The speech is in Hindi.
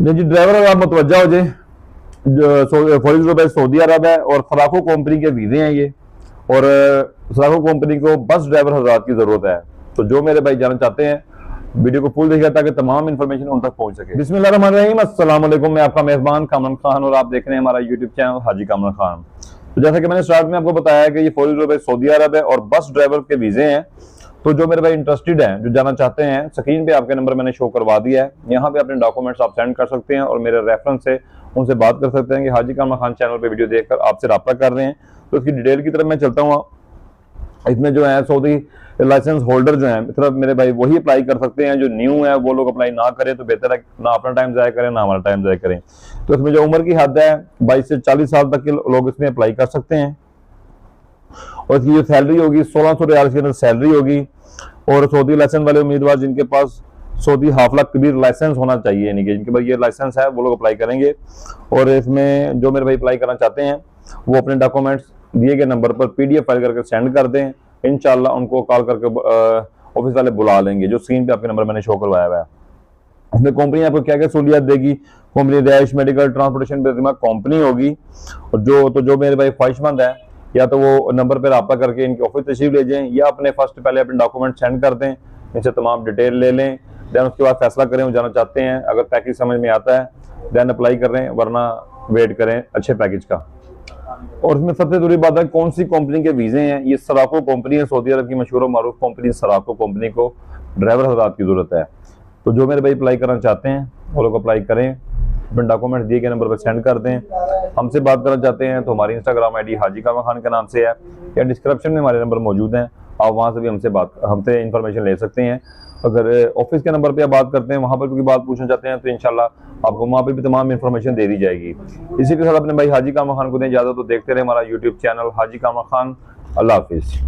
जी ड्राइवर अगर आप मुतवज्जा हो जाए, फॉर भाई सऊदी अरब है और फराको कंपनी के वीजे हैं ये, और फराको कंपनी को बस ड्राइवर हजरात की जरूरत है। तो जो मेरे भाई जाना चाहते हैं वीडियो को फुल देखिए ताकि तमाम इन्फॉर्मेशन उन तक पहुंच सके। बिस्मिल्लाहिर्रहमानिर्रहीम, अस्सलाम वालेकुम। मैं आपका मेहमान कामरान खान और आप देख रहे हैं हमारा यूट्यूब चैनल हाजी कामरान खान। तो जैसा कि मैंने स्टार्ट में आपको बताया कि ये फॉर भाई सऊदी अरब है और बस ड्राइवर के वीजे हैं। तो जो मेरे भाई इंटरेस्टेड हैं, जो जाना चाहते हैं, स्क्रीन पे आपके नंबर मैंने शो करवा दिया है। यहाँ पे अपने डॉक्यूमेंट्स आप सेंड कर सकते हैं और मेरे रेफरेंस से उनसे बात कर सकते हैं कि हाजी कामरान खान चैनल पे वीडियो देखकर आपसे राब्ता कर रहे हैं। तो इसकी डिटेल की तरफ मैं चलता हूँ। इसमें जो है सऊदी लाइसेंस होल्डर जो है सिर्फ मेरे भाई वही अप्लाई कर सकते हैं। जो न्यू है वो लोग अप्लाई ना करें तो बेहतर है, ना अपना टाइम जाया करें ना हमारा टाइम जाया करें। तो इसमें जो उम्र की हद है 22 से 40 साल तक के लोग इसमें अप्लाई कर सकते हैं। और इसकी जो सैलरी होगी 1600 रियाल के अंदर सैलरी होगी। और सऊदी लाइसेंस वाले उम्मीदवार जिनके पास सऊदी हाफला कबीर लाइसेंस होना चाहिए, यानी कि जिनके पास ये लाइसेंस है वो लोग अप्लाई करेंगे। और इसमें जो मेरे भाई अप्लाई करना चाहते हैं वो अपने डॉक्यूमेंट्स दिए गए नंबर पर PDF फाइल करके सेंड कर दें। इंशाल्लाह उनको कॉल करके ऑफिस वाले बुला लेंगे। जो स्क्रीन पे आपके नंबर मैंने शो करवाया हुआ है। इसमें कंपनी आपको क्या क्या सहूलियत देगी। कंपनी रिहाइश, मेडिकल, ट्रांसपोर्टेशन पे कंपनी होगी। और जो मेरे भाई ख्वाहिशमंद है या तो वो नंबर पर रब्ता करके इनके ऑफिस तशरीफ ले जाएं या अपने पहले अपने डॉक्यूमेंट सेंड कर दें, इनसे तमाम डिटेल ले लें। देन उसके बाद फैसला करें वो जाना चाहते हैं। अगर पैकेज समझ में आता है देन अप्लाई कर रहे हैं, वरना वेट करें अच्छे पैकेज का। और इसमें सबसे जरूरी बात है कौन सी कंपनी के वीजे हैं। ये सराको कंपनी है, सऊदी अरब की मशहूर और मारूफ कंपनी सराको कंपनी को ड्राइवर हजरात की जरूरत है। तो जो मेरे भाई अप्लाई करना चाहते हैं वो लोग अप्लाई करें, अपने डॉक्यूमेंट दिए गए नंबर पर सेंड कर दें। हमसे बात करना चाहते हैं तो हमारी इंस्टाग्राम ID हाजी कामरान खान के नाम से है या डिस्क्रिप्शन में हमारे नंबर मौजूद हैं। आप वहां से भी हमसे इंफॉर्मेशन ले सकते हैं। अगर ऑफिस के नंबर पे आप बात करते हैं, वहां पर भी बात पूछना चाहते हैं तो इंशाल्लाह आपको वहां पर भी तमाम इंफॉर्मेशन दे दी जाएगी। इसी के साथ अपने भाई हाजी कामरान खान को दें इजाजत। तो देखते रहे हमारा यूट्यूब चैनल हाजी कामरान खान। अल्लाह हाफिज।